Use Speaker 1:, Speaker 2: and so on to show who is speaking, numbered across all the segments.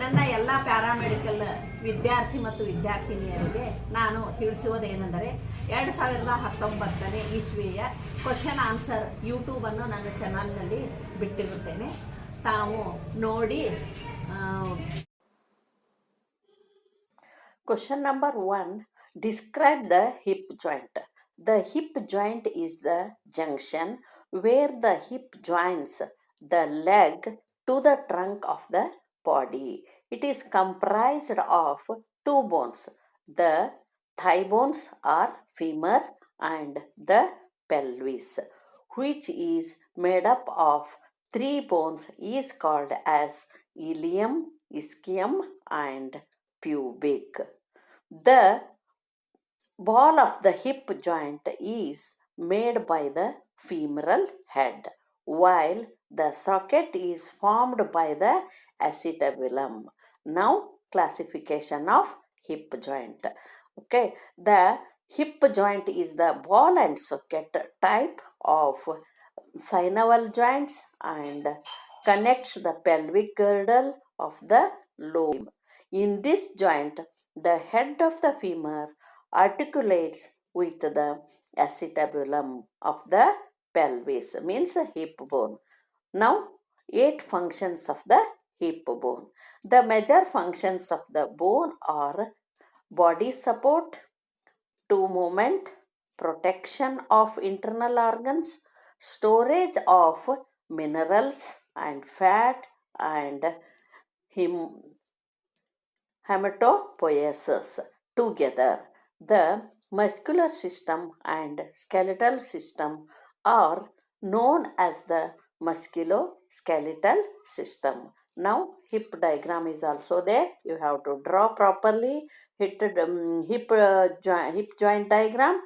Speaker 1: ನನ್ನ ಎಲ್ಲ ಪ್ಯಾರಾಮೆಡಿಕಲ್ ವಿದ್ಯಾರ್ಥಿ ಮತ್ತು ವಿದ್ಯಾರ್ಥಿನಿಯರಿಗೆ ನಾನು ತಿಳಿಸುವುದೇನೆಂದರೆ 2019 ಇಸ್ವಿಯ ಕ್ವಶನ್ ಆನ್ಸರ್ ಯೂಟ್ಯೂಬನ್ನು ನನ್ನ ಚಾನಲ್ನಲ್ಲಿ ಬಿಟ್ಟಿರುತ್ತೇನೆ. ತಾವು ನೋಡಿ.
Speaker 2: Question number 1. Describe the hip joint. The hip joint is the junction where the hip joins the leg to the trunk of the body. It is comprised of two bones. The thigh bones are femur and the pelvis, which is made up of three bones, is called as ilium, ischium and pubic. The ball of the hip joint is made by the femoral head, while the socket is formed by the acetabulum. Now, classification of hip joint. Okay, the hip joint is the ball and socket type of synovial joints and connects the pelvic girdle of the lobe. In this joint, the head of the femur articulates with the acetabulum of the pelvis, means hip bone. Now, 8 functions of the hip bone. The major functions of the bone are body support, to movement, protection of internal organs, storage of minerals and fat, and hematopoiesis. Together, the muscular system and skeletal system are known as the musculoskeletal system. Now, hip diagram is also there. You have to draw properly hip joint diagram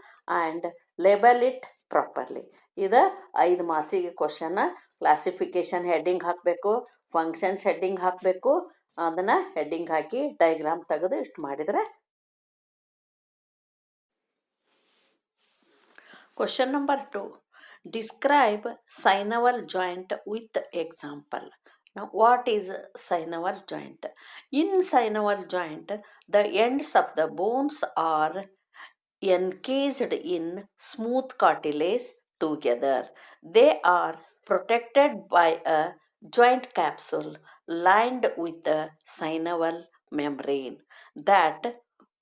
Speaker 2: and label it properly. ಇದು 5 ಮಾರ್ಕ್ಸಿಗೆ question. Classification heading ಹಾಕಬೇಕು, functions heading ಹಾಕಬೇಕು. ಅದನ್ನು heading ಹಾಕಿ diagram ತೆಗೆದು ಇಷ್ಟು ಮಾಡಿದರೆ. Question number 2. Describe synovial joint with example. Now, what is synovial joint? In synovial joint, the ends of the bones are encased in smooth cartilage together. They are protected by a joint capsule lined with a synovial membrane that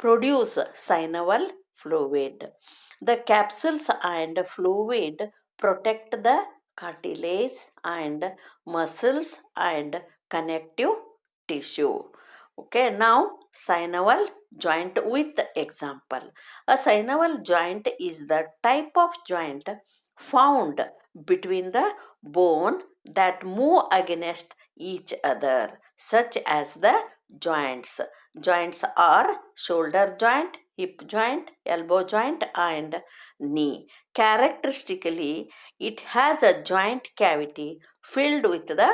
Speaker 2: produce synovial fluid. The capsules and fluid protect the cartilage and muscles and connective tissue. Okay, now synovial joint with example. A synovial joint is the type of joint found between the bone that move against each other, such as the joints. Joints are shoulder joint, hip joint, elbow joint and knee. Characteristically, it has a joint cavity filled with the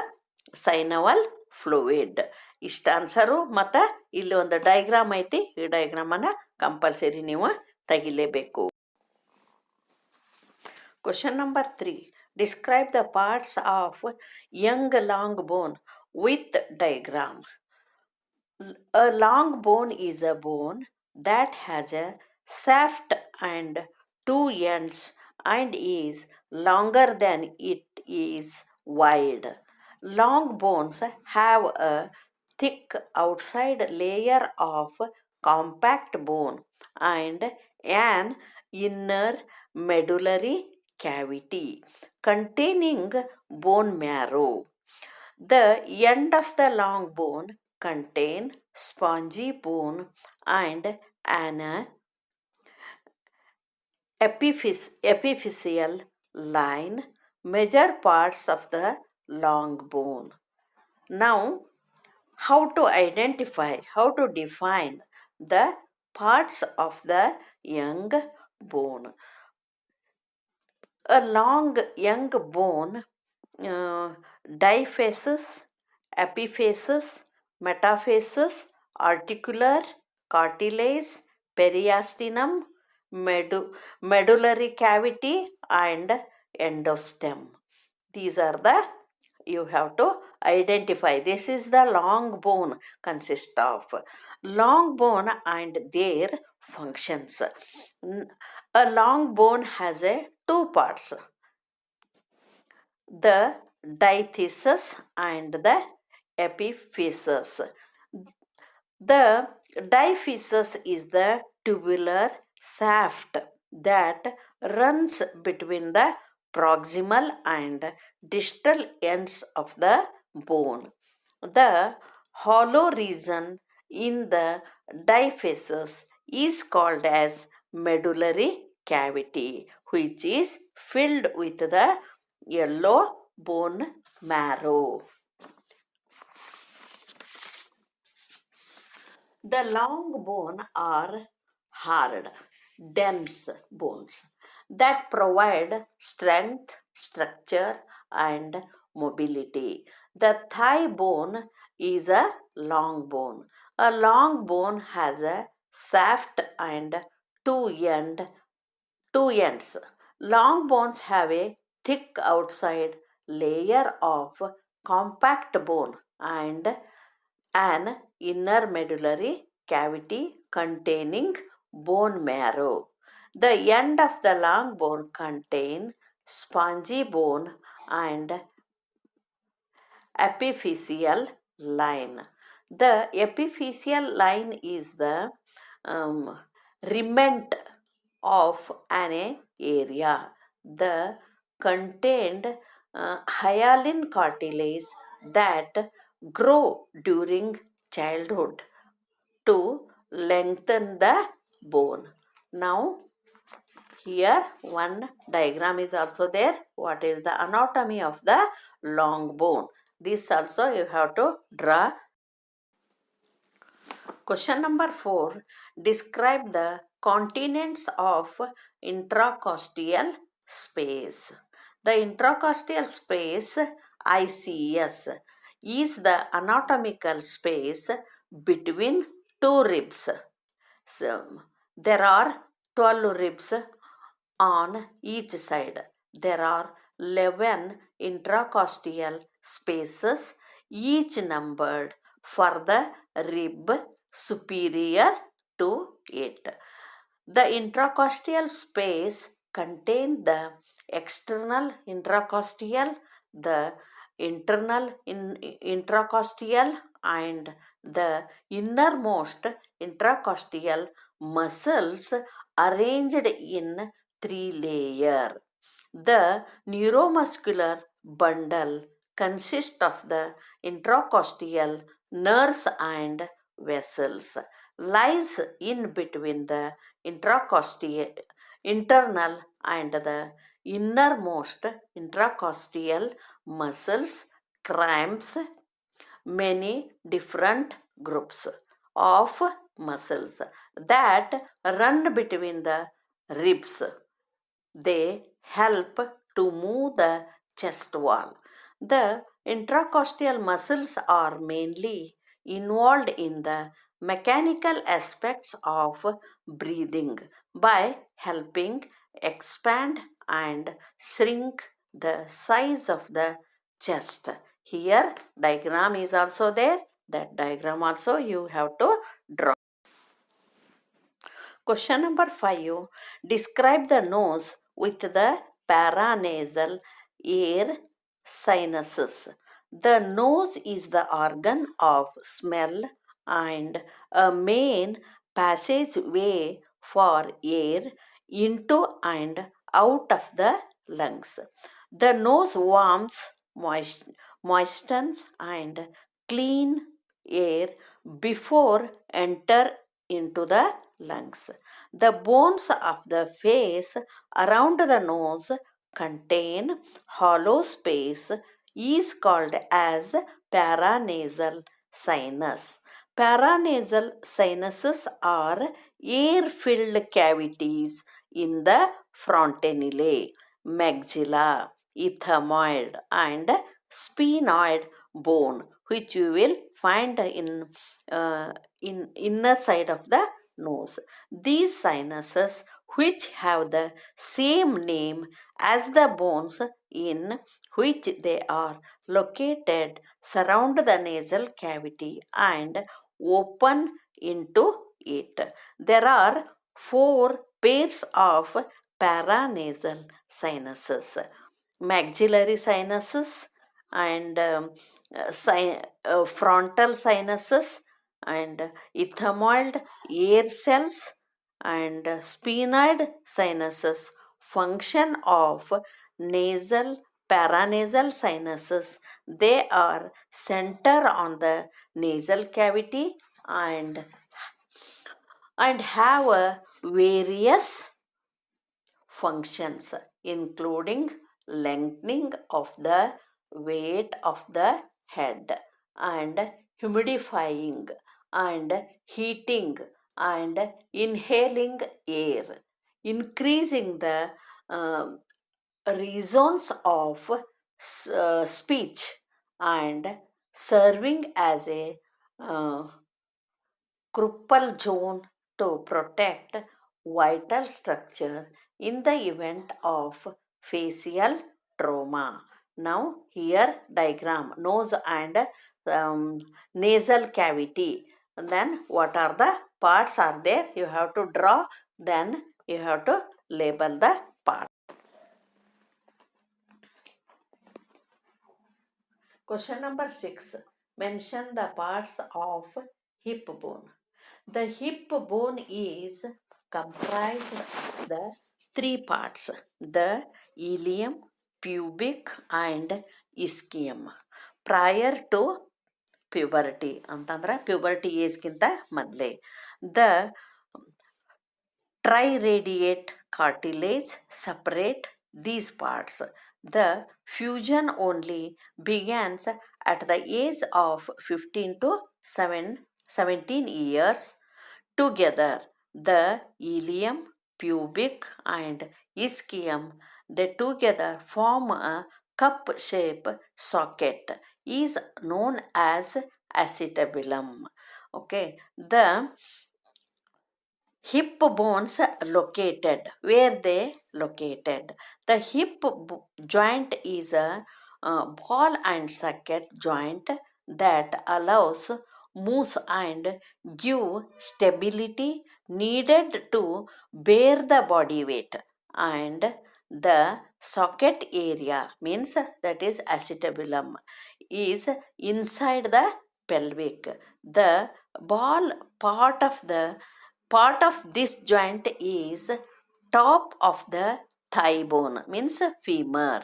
Speaker 2: synovial fluid. ಇಷ್ಟ answer. ಮತ್ತು ಇಲ್ಲಿ ಒಂದು diagram ಐತಿ. ಈ ಡೈಗ್ರಾಮನ್ನು compulsory ನೀವು ತೆಗಿಲೇಬೇಕು. Question number 3. Describe the parts of young long bone with diagram. A long bone is a bone that has a shaft and 2 ends and is longer than it is wide. Long bones have a thick outside layer of compact bone and an inner medullary cavity containing bone marrow. The end of the long bone contain spongy bone and an epiphyseal line, major parts of the long bone. Now, how to identify, how to define the parts of the young bone. A long young bone diaphysis, epiphysis, metaphysis, articular, cartilage, periosteum, medullary cavity and endostem. These are the you have to identify. This is the long bone consist of. Long bone and their functions. A long bone has a two parts, the diaphysis and the epiphysis. The diaphysis is the tubular shaft that runs between the proximal and distal ends of the bone. The hollow region in the diaphysis is called as medullary cavity, which is filled with the yellow bone marrow. The long bone are hard, dense bones that provide strength, structure, and mobility. The thigh bone is a long bone. A long bone has a shaft and two end two ends. Long bones have a thick outside layer of compact bone and an inner medullary cavity containing bone marrow. The end of the long bone contain spongy bone and epiphyseal line. The epiphyseal line is the remnant of an area. The contained hyaline cartilage that grow during childhood to lengthen the bone. Now, here one diagram is also there. What is the anatomy of the long bone? This also you have to draw. Question number 4. Describe the continents of intracostal space. The intracostal space, ICS, is the anatomical space between two ribs. So, there are 12 ribs on each side. There are 11 intracostal spaces, each numbered for the rib superior to it. The intracostal space contains the external intracostal, the internal intracostal, and the innermost intracostal muscles arranged in three layers. The neuromuscular bundle consists of the intracostal nerves and vessels, lies in between the intracostal internal and the innermost intracostal muscles, cramps many different groups of muscles that run between the ribs. They help to move the chest wall. The intracostal muscles are mainly involved in the mechanical aspects of breathing by helping expand and shrink the size of the chest. Here diagram is also there. That diagram also you have to draw. Question number 5. Describe the nose with the paranasal air sinuses. The nose is the organ of smell and a main passageway for air into and out of the lungs. The nose warms, moistens, and clean air before enter into the lungs. The bones of the face around the nose contain hollow space is called as paranasal sinus. Paranasal sinuses are air-filled cavities in the fontanelle, maxilla, ethmoid and sphenoid bone, which you will find in inner side of the nose. These sinuses, which have the same name as the bones in which they are located surround the nasal cavity and open into it. There are four pairs of paranasal sinuses: maxillary sinuses and frontal sinuses and ethmoid air cells and sphenoid sinuses. Function of nasal paranasal sinuses: they are center on the nasal cavity and have a various functions, including lengthening of the weight of the head and humidifying and heating and inhaling air, increasing the um, reasons of speech and serving as a uh, crupal zone to protect vital structure in the event of facial trauma. Now here diagram: nose and nasal cavity. And then what are the parts are there? You have to draw, then you have to label the part. Question number 6. Mention the parts of hip bone. The hip bone is comprised of the three parts: the ilium, pubic, and ischium. Prior to puberty, ಅಂತಂದ್ರೆ puberty ಏಜ್ಗಿಂತ ಮೊದಲೇ, the triradiate cartilage separate these parts. The fusion only begins at the age of 15 to 17 years. Together, the ilium, pubic, and ischium, they together form a cup-shaped socket, is known as acetabulum. Okay, the hip bones located, where they located: the hip joint is a ball and socket joint that allows moves and give stability needed to bear the body weight, and the socket area, means that is acetabulum, is inside the pelvic. The ball part of this joint is top of the thigh bone, means femur.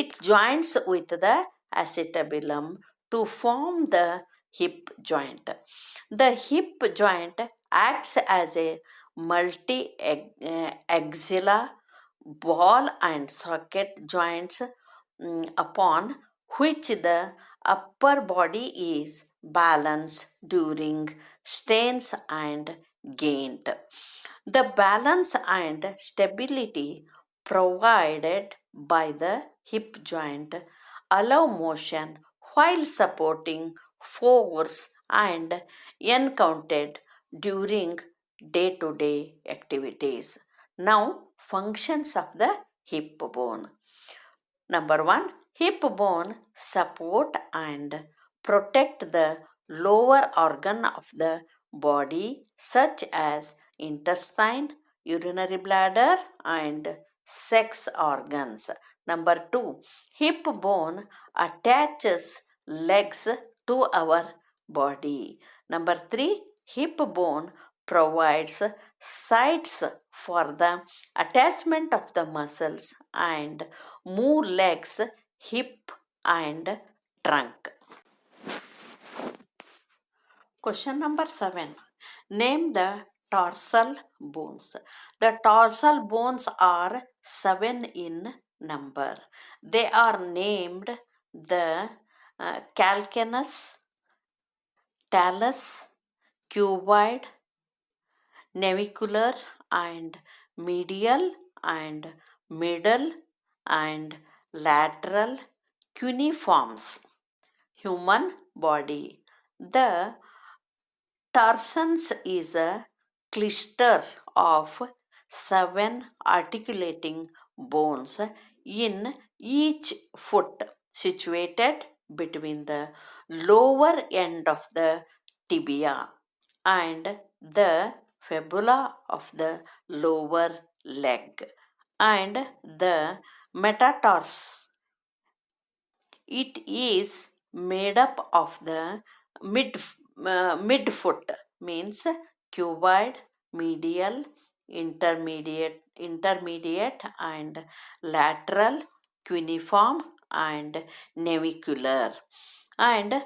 Speaker 2: It joins with the acetabulum to form the hip joint. The hip joint acts as a multi axilla ball and socket joints, upon which the upper body is balanced during strains and gained. The balance and stability provided by the hip joint allow motion while supporting force and encountered during day-to-day activities. Now, functions of the hip bone. Number 1, hip bone support and protect the lower organ of the body, such as intestine, urinary bladder, and sex organs. Number 2, hip bone attaches legs to our body. Number 3, hip bone provides sides for the attachment of the muscles and move legs, hip, and trunk. Question number 7. Name the tarsal bones. The tarsal bones are 7 in number. They are named the calcaneus, talus, cuboid, navicular, and medial, and middle, and lateral cuneiforms. Human body. The tarsans is a cluster of 7 articulating bones, in each foot situated between the lower end of the tibia and the fibula of the lower leg and the metatarsus. It is made up of the midfoot, means cuboid, medial, intermediate and lateral, cuneiform and navicular, and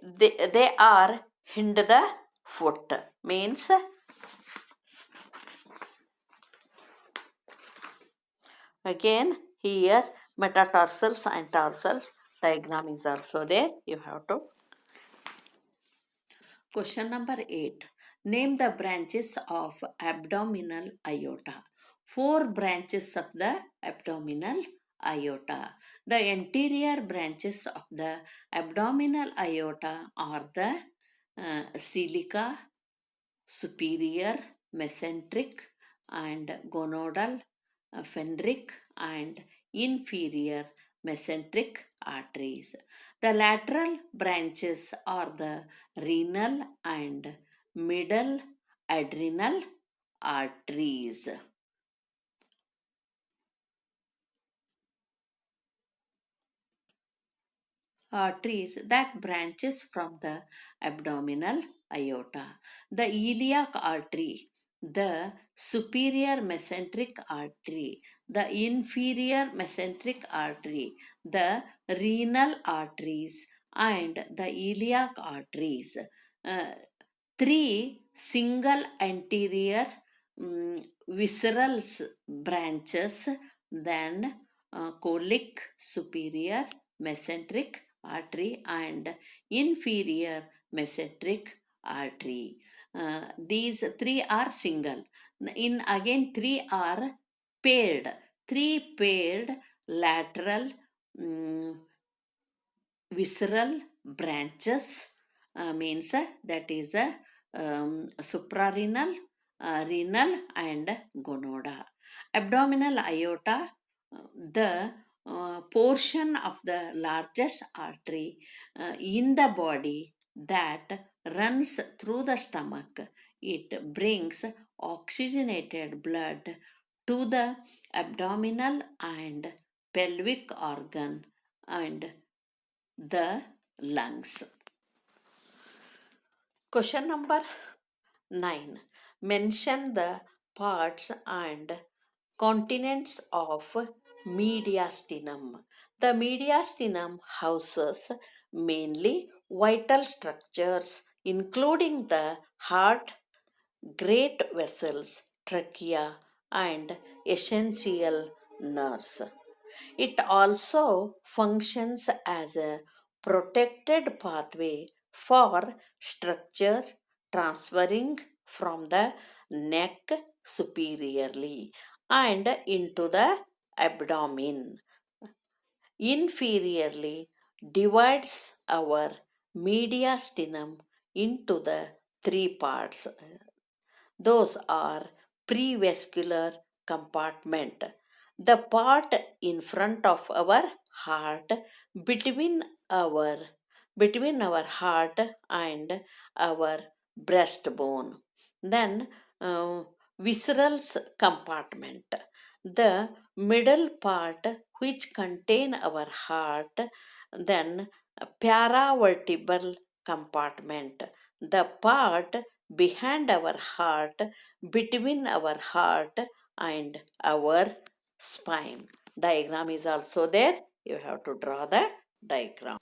Speaker 2: they are hind the foot, means again here metatarsals and tarsals diagram is also there. You have to. Question number 8. Name the branches of abdominal aorta. 4 branches of the abdominal aorta. The anterior branches of the abdominal aorta are the celiaca, superior, mesenteric and gonadal, phendric and inferior mesenteric arteries. The lateral branches are the renal and middle adrenal arteries. Arteries that branches from the abdominal aorta. The iliac artery, the superior mesenteric artery, the inferior mesenteric artery, the renal arteries, and the iliac arteries. Three single anterior visceral branches, then colic, superior mesenteric artery and inferior mesenteric artery. These three are single. In again three are paired. Three paired lateral visceral branches means that is a suprarenal, renal and gonoda. Abdominal aorta, the portion of the largest artery in the body that runs through the stomach. It brings oxygenated blood to the abdominal and pelvic organ and the lungs. Question number 9. Mention the parts and continents of mediastinum. The mediastinum houses mainly vital structures including the heart, great vessels, trachea, and essential nerves. It also functions as a protected pathway for structure transferring from the neck superiorly and into the abdomen. Inferiorly divides our mediastinum into the three parts. Those are prevascular compartment, the part in front of our heart, between our heart and our breastbone. Then visceral compartment, the middle part which contain our heart. Then paravertebral compartment, the part behind our heart, between our heart and our spine. Diagram is also there. You have to draw the diagram.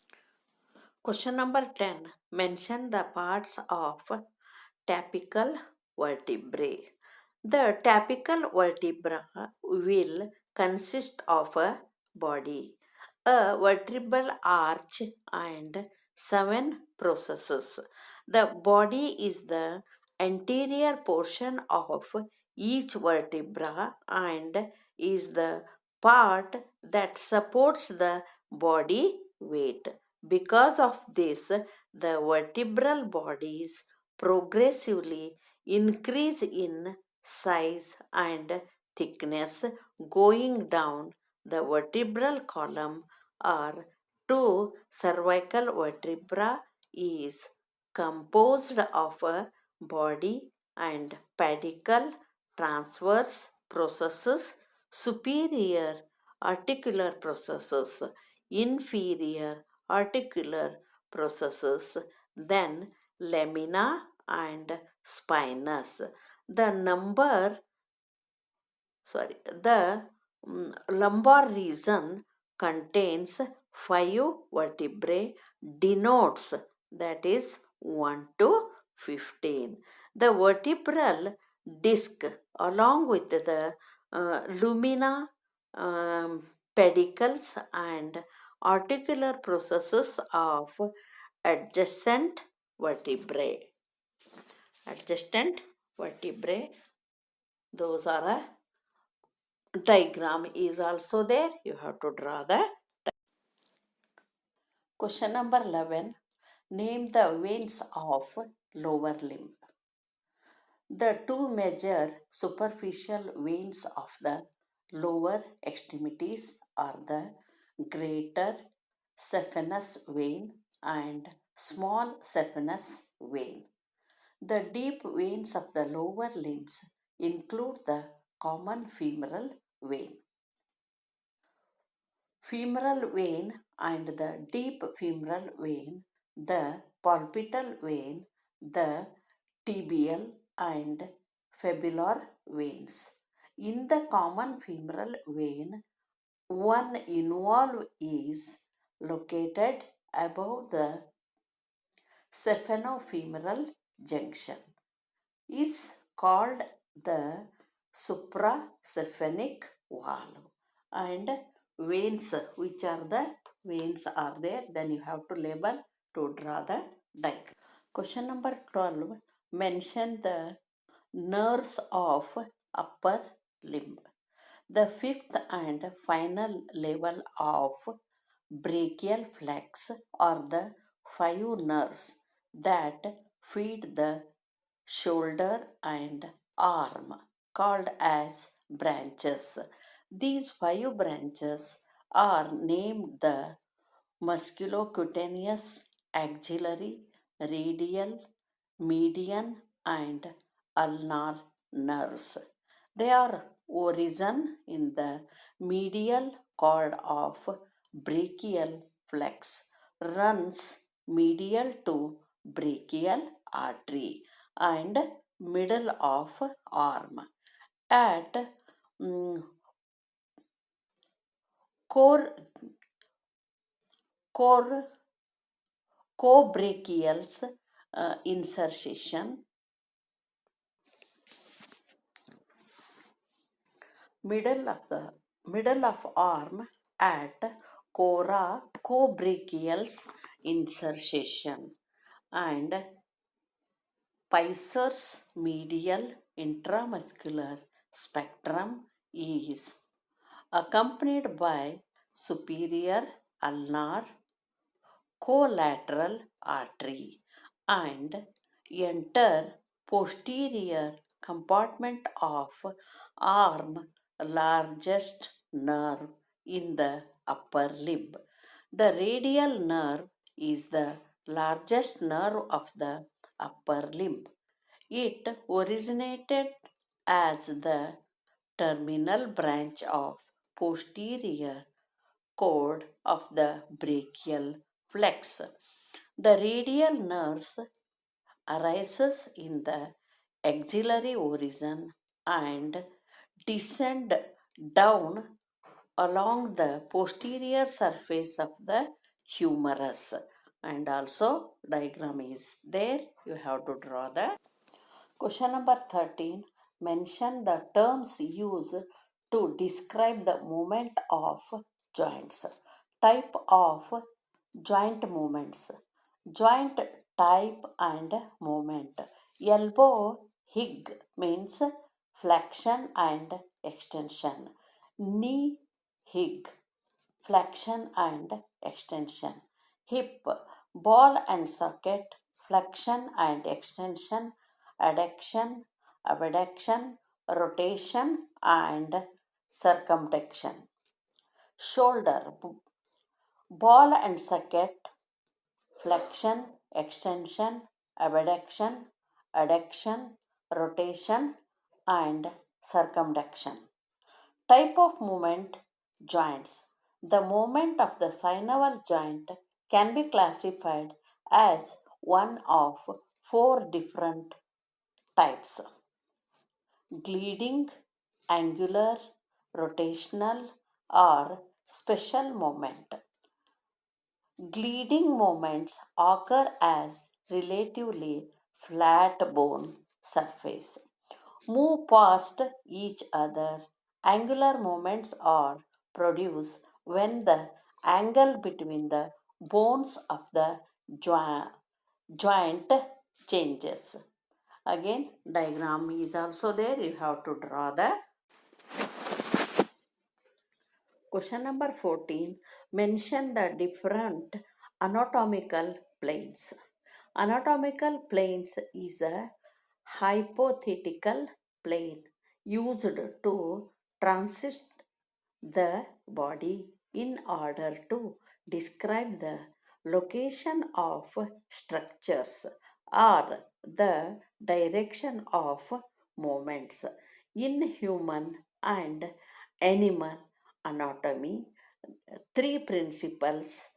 Speaker 2: Question number 10. Mention the parts of tapical vertebrae. The tapical vertebra will consist of a body, a vertebral arch, and 7 processes. The body is the anterior portion of each vertebra and is the part that supports the body weight. Because of this, the vertebral bodies progressively increase in size and thickness, going down The vertebral column or two cervical vertebra is composed of a body and pedicle transverse processes, superior articular processes, inferior articular processes, then lamina and spinous. The number the lumbar region contains 5 vertebrae, denotes that is 1 to 15. The vertebral disc along with the lumina, pedicles and articular processes of adjacent vertebrae. Adjacent vertebrae, those are a diagram is also there. You have to draw the question number 11. Name the veins of lower limb. The two major superficial veins of the lower extremities are the greater saphenous vein and small saphenous vein. The deep veins of the lower limbs include the common femoral vein. Femoral vein and the deep femoral vein, the palpebral vein, the tibial and fibular veins. In the common femoral vein, one involve is located above the saphenofemoral junction, is called the supracephenic valve, and veins, which are the veins are there, then you have to label to draw the diagram. Question number 12. Mention the nerves of upper limb. The fifth and final level of brachial flex are the 5 nerves that feed the shoulder and arm, called as branches. These 5 branches are named the musculocutaneous, axillary, radial, median, and ulnar nerves. They are origin in the medial cord of brachial flex, runs medial to brachial artery and middle of arm. At core cobrachials insertion, middle of arm at cobrachials insertion, and Peyer's medial intramuscular spectrum is accompanied by superior ulnar collateral artery and enter posterior compartment of arm, largest nerve in the upper limb. The radial nerve is the largest nerve of the upper limb. It originated as the terminal branch of posterior cord of the brachial flex. The radial nerves arises in the axillary origin and descend down along the posterior surface of the humerus, and also diagram is there. You have to draw the question number 13. Mention the terms used to describe the movement of joints. Type of joint movements. Joint type and movement. Elbow hig means flexion and extension. Knee hig, flexion and extension. Hip, ball and socket, flexion and extension, adduction, abduction, rotation and circumflexion. shoulder, ball and socket, flexion, extension, abduction, adduction, rotation, and circumduction. Type of movement joints. The movement of the synovial joint can be classified as one of four different types: gliding, angular, rotational, or special movement. Gliding movements occur as relatively flat bone surface move past each other. Angular movements are produced when the angle between the bones of the joint changes. Again, diagram is also there. You have to draw the question number 14. Mention the different anatomical planes. Anatomical planes is a hypothetical plane used to transit the body in order to describe the location of structures or the direction of movements. In human and animal anatomy, three principles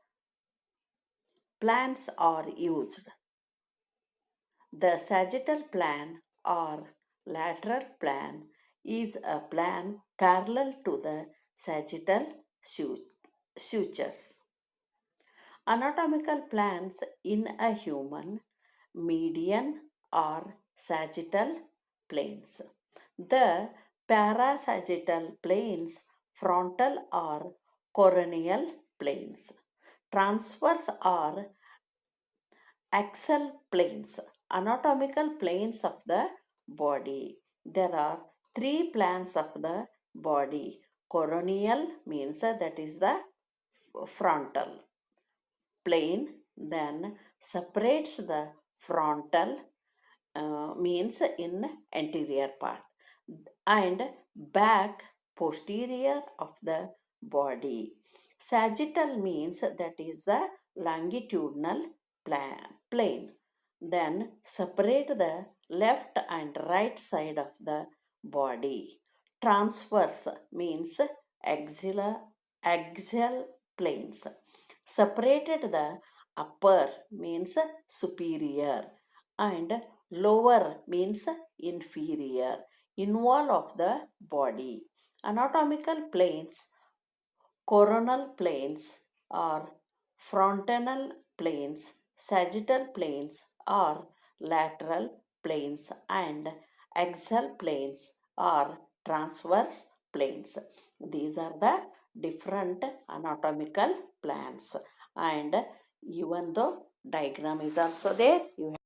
Speaker 2: plans are used: the sagittal plan or lateral plan is a plan parallel to the sagittal sutures. Anatomical plans in a human: median or sagittal planes. The parasagittal planes, frontal or coronal planes. Transverse or axial planes, anatomical planes of the body. There are three planes of the body. Coronal means that is the frontal plane, then separates the frontal means in anterior part, and back posterior of the body. Sagittal means that is the longitudinal plane. Then separate the left and right side of the body. Transverse means axial planes. Separated the upper means superior and lower means inferior involve of the body. Anatomical planes, coronal planes or frontal planes, sagittal planes or lateral planes, and axial planes or transverse planes. These are the different anatomical planes, and even though diagram is also there, you have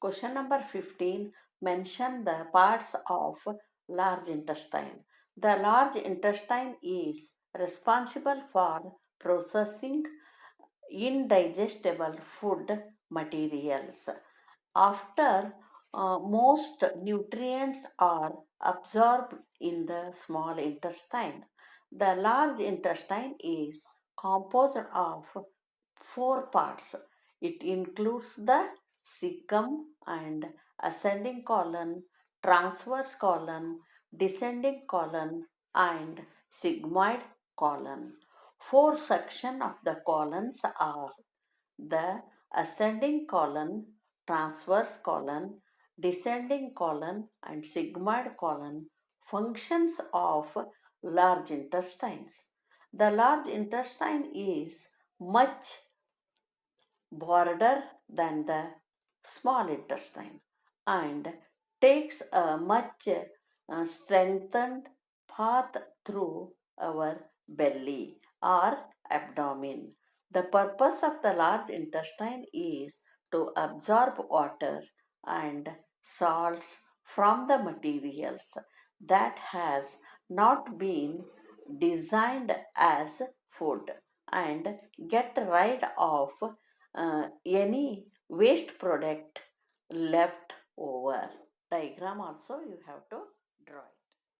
Speaker 2: question number 15. Mention the parts of large intestine. The large intestine is responsible for processing indigestible food materials. After most nutrients are absorbed in the small intestine, the large intestine is composed of four parts. It includes the cecum and ascending colon, transverse colon, descending colon, and sigmoid colon. Four sections of the colons are the ascending colon, transverse colon, descending colon, and sigmoid colon. Functions of large intestines. The large intestine is much broader than the small intestine and takes a much strengthened path through our belly or abdomen. The purpose of the large intestine is to absorb water and salts from the materials that has not been designed as food and get rid of any waste product left over. diagram also you have to draw it.